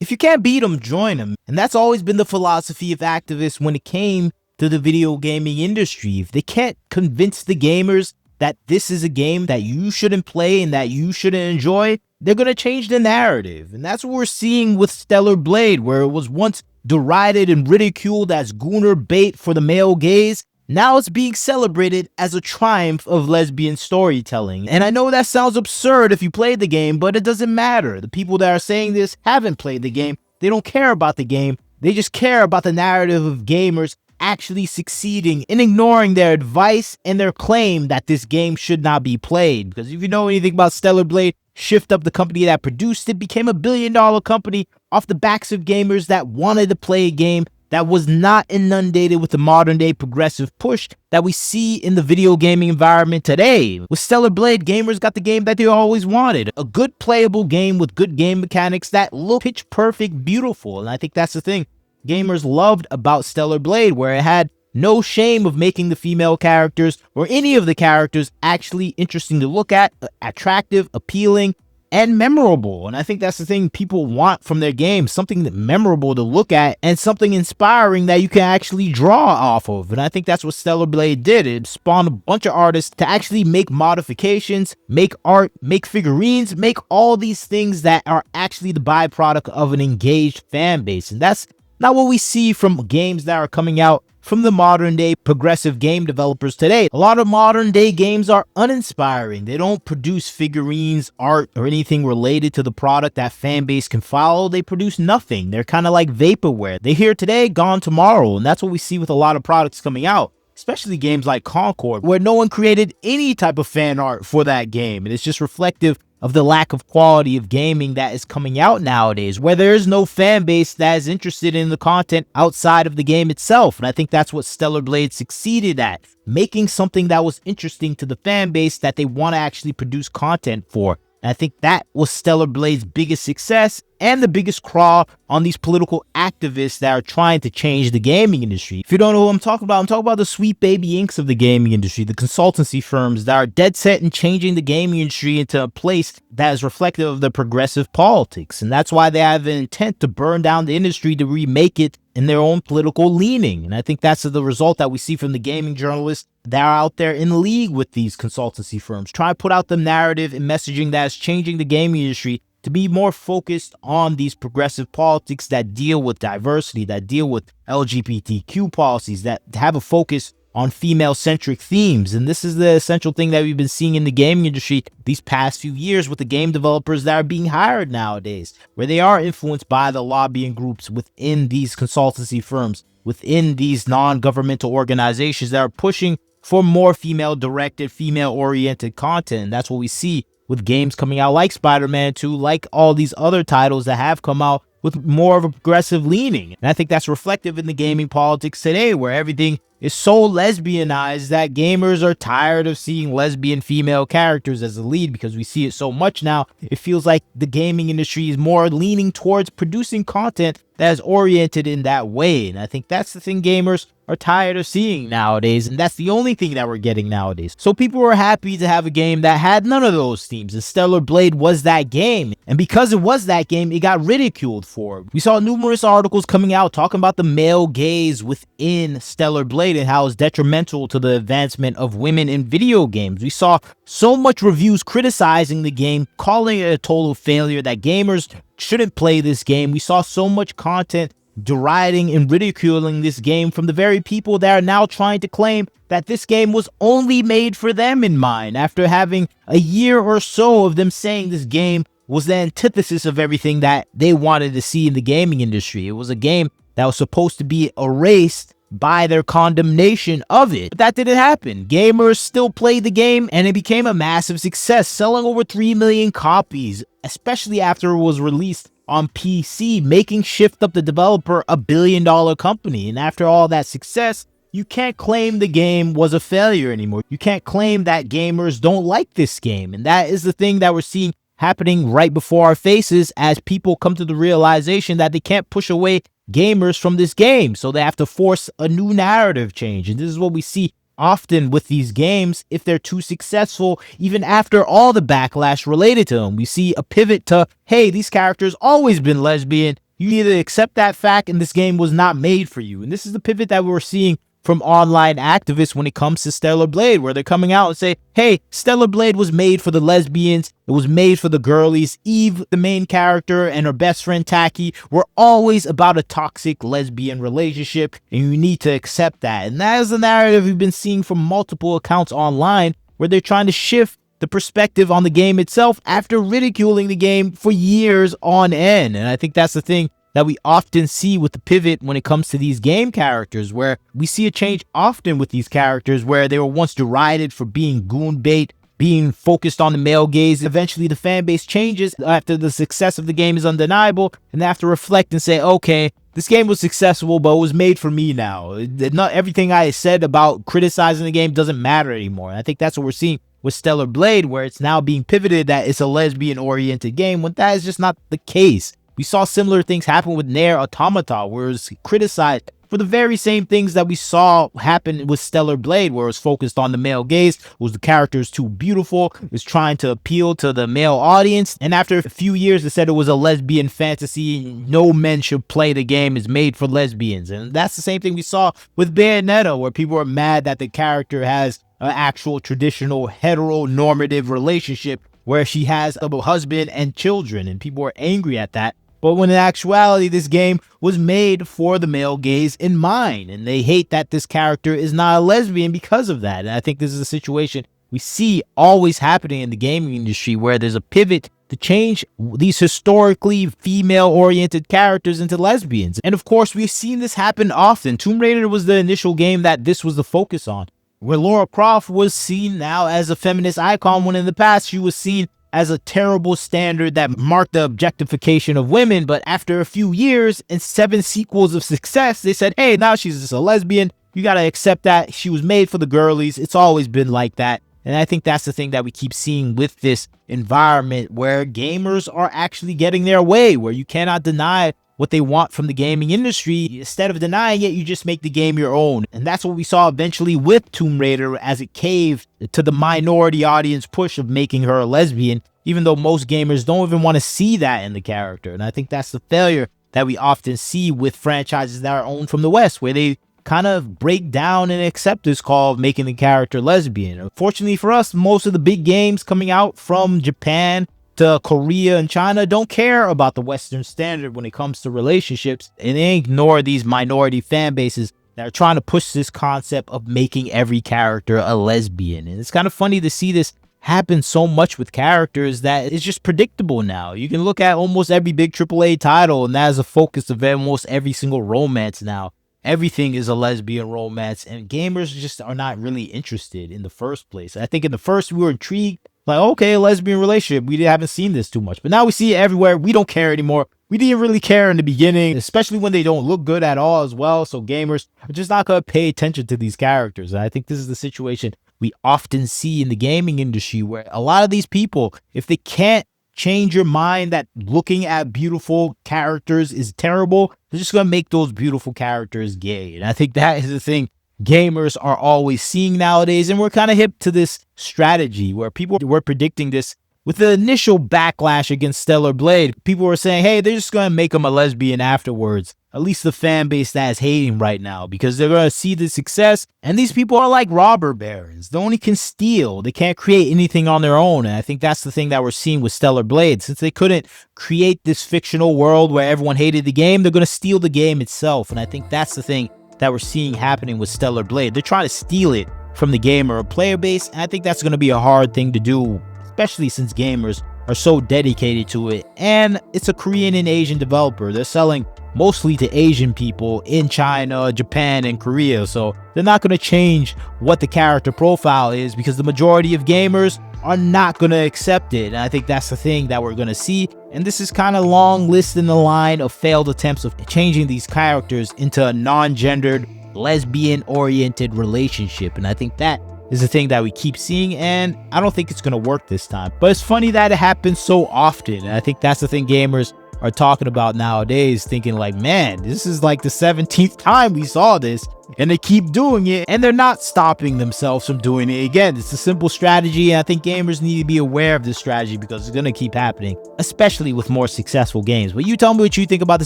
If you can't beat them, join them. And that's always been the philosophy of activists when it came to the video gaming industry. If they can't convince the gamers that this is a game that you shouldn't play and that you shouldn't enjoy, they're going to change the narrative. And that's what we're seeing with Stellar Blade, where it was once derided and ridiculed as gooner bait for the male gaze. Now it's being celebrated as a triumph of lesbian storytelling. And I know that sounds absurd if you played the game, but it doesn't matter. The people that are saying this haven't played the game. They don't care about the game. They just care about the narrative of gamers actually succeeding in ignoring their advice and their claim that this game should not be played. Because if you know anything about Stellar Blade, Shift Up, the company that produced it, became a billion-dollar company off the backs of gamers that wanted to play a game that was not inundated with the modern-day progressive push that we see in the video gaming environment today. With Stellar Blade, gamers got the game that they always wanted. A good playable game with good game mechanics that look pitch perfect beautiful. And I think that's the thing gamers loved about Stellar Blade, where it had no shame of making the female characters or any of the characters actually interesting to look at, attractive, appealing, and memorable. And I think that's the thing people want from their games, something that memorable to look at and something inspiring that you can actually draw off of. And I think that's what Stellar Blade did. It spawned a bunch of artists to actually make modifications, make art, make figurines, make all these things that are actually the byproduct of an engaged fan base. And that's not what we see from games that are coming out from the modern day progressive game developers today. A lot of modern day games are uninspiring. They don't produce figurines, art, or anything related to the product that fan base can follow. They produce nothing. They're kind of like vaporware. They're here today, gone tomorrow. And that's what we see with a lot of products coming out, especially games like Concord, where no one created any type of fan art for that game. And it's just reflective of the lack of quality of gaming that is coming out nowadays, where there is no fan base that is interested in the content outside of the game itself. And I think that's what Stellar Blade succeeded at, making something that was interesting to the fan base that they want to actually produce content for. And I think that was Stellar Blade's biggest success and the biggest crawl on these political activists that are trying to change the gaming industry. If you don't know who I'm talking about the sweet baby inks of the gaming industry, the consultancy firms that are dead set in changing the gaming industry into a place that is reflective of the progressive politics. And that's why they have an intent to burn down the industry to remake it in their own political leaning. And I think that's the result that we see from the gaming journalists that are out there in league with these consultancy firms, trying to put out the narrative and messaging that is changing the gaming industry to be more focused on these progressive politics that deal with diversity, that deal with LGBTQ policies, that have a focus on female-centric themes. And this is the essential thing that we've been seeing in the gaming industry these past few years with the game developers that are being hired nowadays, where they are influenced by the lobbying groups within these consultancy firms, within these non-governmental organizations that are pushing for more female-directed, female-oriented content. And that's what we see with games coming out like Spider-Man 2, like all these other titles that have come out with more of a progressive leaning. And I think that's reflective in the gaming politics today, where everything is so lesbianized that gamers are tired of seeing lesbian female characters as the lead, because we see it so much now. It feels like the gaming industry is more leaning towards producing content that is oriented in that way. And I think that's the thing gamers are tired of seeing nowadays, and that's the only thing that we're getting nowadays. So people were happy to have a game that had none of those themes, and Stellar Blade was that game. And because it was that game, it got ridiculed for it. We saw numerous articles coming out talking about the male gaze within Stellar Blade and how it's detrimental to the advancement of women in video games. We saw so much reviews criticizing the game, calling it a total failure, that gamers shouldn't play this game. We saw so much content deriding and ridiculing this game from the very people that are now trying to claim that this game was only made for them in mind, after having a year or so of them saying this game was the antithesis of everything that they wanted to see in the gaming industry. It was a game that was supposed to be erased by their condemnation of it. But that didn't happen. Gamers still played the game, and it became a massive success, selling over 3 million copies, especially after it was released on PC, making Shift Up, the developer, a billion-dollar company. And after all that success, you can't claim the game was a failure anymore. You can't claim that gamers don't like this game. And that is the thing that we're seeing happening right before our faces, as people come to the realization that they can't push away gamers from this game, so they have to force a new narrative change. And this is what we see often with these games. If they're too successful, even after all the backlash related to them, we see a pivot to, hey, these characters always been lesbian, You either accept that fact and this game was not made for you. And this is the pivot that we're seeing from online activists when it comes to Stellar Blade, where they're coming out and say, hey, Stellar Blade was made for the lesbians. It was made for the girlies. Eve, the main character, and her best friend Taki were always about a toxic lesbian relationship, and you need to accept that. And that is the narrative we've been seeing from multiple accounts online, where they're trying to shift the perspective on the game itself after ridiculing the game for years on end. And I think that's the thing that we often see with the pivot when it comes to these game characters, where we see a change often with these characters where they were once derided for being goon bait, being focused on the male gaze. Eventually the fan base changes after the success of the game is undeniable, and they have to reflect and say, okay, this game was successful, but it was made for me now. Not everything I said about criticizing the game doesn't matter anymore. And I think that's what we're seeing with Stellar Blade, where it's now being pivoted that it's a lesbian-oriented game, when that is just not the case. We saw similar things happen with Nier Automata, where it was criticized for the very same things that we saw happen with Stellar Blade, where it was focused on the male gaze, was the characters too beautiful, it was trying to appeal to the male audience, and after a few years they said it was a lesbian fantasy, no men should play the game, is made for lesbians. And that's the same thing we saw with Bayonetta, where people are mad that the character has an actual traditional heteronormative relationship where she has a husband and children, and people are angry at that. But when in actuality, this game was made for the male gaze in mind, and they hate that this character is not a lesbian because of that. And I think this is a situation we see always happening in the gaming industry, where there's a pivot to change these historically female-oriented characters into lesbians. And of course, we've seen this happen often. Tomb Raider was the initial game that this was the focus on, where Lara Croft was seen now as a feminist icon, when in the past she was seen as a terrible standard that marked the objectification of women. But after a few years and 7 sequels of success, they said, hey, now she's just a lesbian. You gotta accept that. She was made for the girlies. It's always been like that. And I think that's the thing that we keep seeing with this environment, where gamers are actually getting their way, where you cannot deny what they want from the gaming industry. Instead of denying it, you just make the game your own. And that's what we saw eventually with Tomb Raider, as it caved to the minority audience push of making her a lesbian, even though most gamers don't even want to see that in the character. And I think that's the failure that we often see with franchises that are owned from the West, where they kind of break down and accept this call of making the character lesbian. Unfortunately for us, most of the big games coming out from Japan to Korea and China don't care about the Western standard when it comes to relationships, and they ignore these minority fan bases that are trying to push this concept of making every character a lesbian. And it's kind of funny to see this happen so much with characters that it's just predictable now. You can look at almost every big AAA title, and that is a focus of almost every single romance now. Everything is a lesbian romance, and gamers just are not really interested in the first place. I think in the first we were intrigued, like, okay, a lesbian relationship. We haven't seen this too much, but now we see it everywhere. We don't care anymore. We didn't really care in the beginning, especially when they don't look good at all as well. So gamers are just not going to pay attention to these characters. And I think this is the situation we often see in the gaming industry, where a lot of these people, if they can't change your mind that looking at beautiful characters is terrible, they're just going to make those beautiful characters gay. And I think that is the thing gamers are always seeing nowadays, and we're kind of hip to this strategy, where people were predicting this with the initial backlash against Stellar Blade. People were saying, hey, they're just going to make him a lesbian afterwards. At least the fan base that is hating right now, because they're going to see the success. And these people are like robber barons. They only can steal. They can't create anything on their own. And I think that's the thing that we're seeing with Stellar Blade. Since they couldn't create this fictional world where everyone hated the game, they're going to steal the game itself. And I think that's the thing that we're seeing happening with Stellar Blade. They're trying to steal it from the gamer or player base, and I think that's going to be a hard thing to do, especially since gamers are so dedicated to it. And it's a Korean and Asian developer. They're selling mostly to Asian people in China, Japan, and Korea, so they're not going to change what the character profile is, because the majority of gamers are not going to accept it. And I think that's the thing that we're going to see. And this is kind of long list in the line of failed attempts of changing these characters into a non-gendered, lesbian-oriented relationship. And I think that is the thing that we keep seeing, and I don't think it's going to work this time. But it's funny that it happens so often. And I think that's the thing gamers are talking about nowadays, thinking like, man, this is like the 17th time we saw this, and they keep doing it, and they're not stopping themselves from doing it again. It's a simple strategy, and I think gamers need to be aware of this strategy because it's going to keep happening, especially with more successful games. But you tell me what you think about the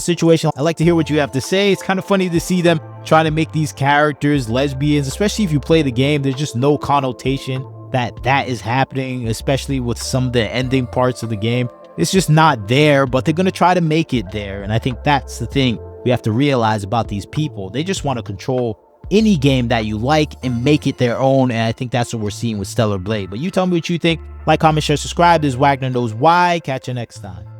situation. I'd like to hear what you have to say. It's kind of funny to see them trying to make these characters lesbians, especially if you play the game. There's just no connotation that is happening, especially with some of the ending parts of the game. It's just not there, but they're going to try to make it there. And I think that's the thing we have to realize about these people. They just want to control any game that you like and make it their own. And I think that's what we're seeing with Stellar Blade. But you tell me what you think. Like, comment, share, subscribe. This is Wagner Knows Why. Catch you next time.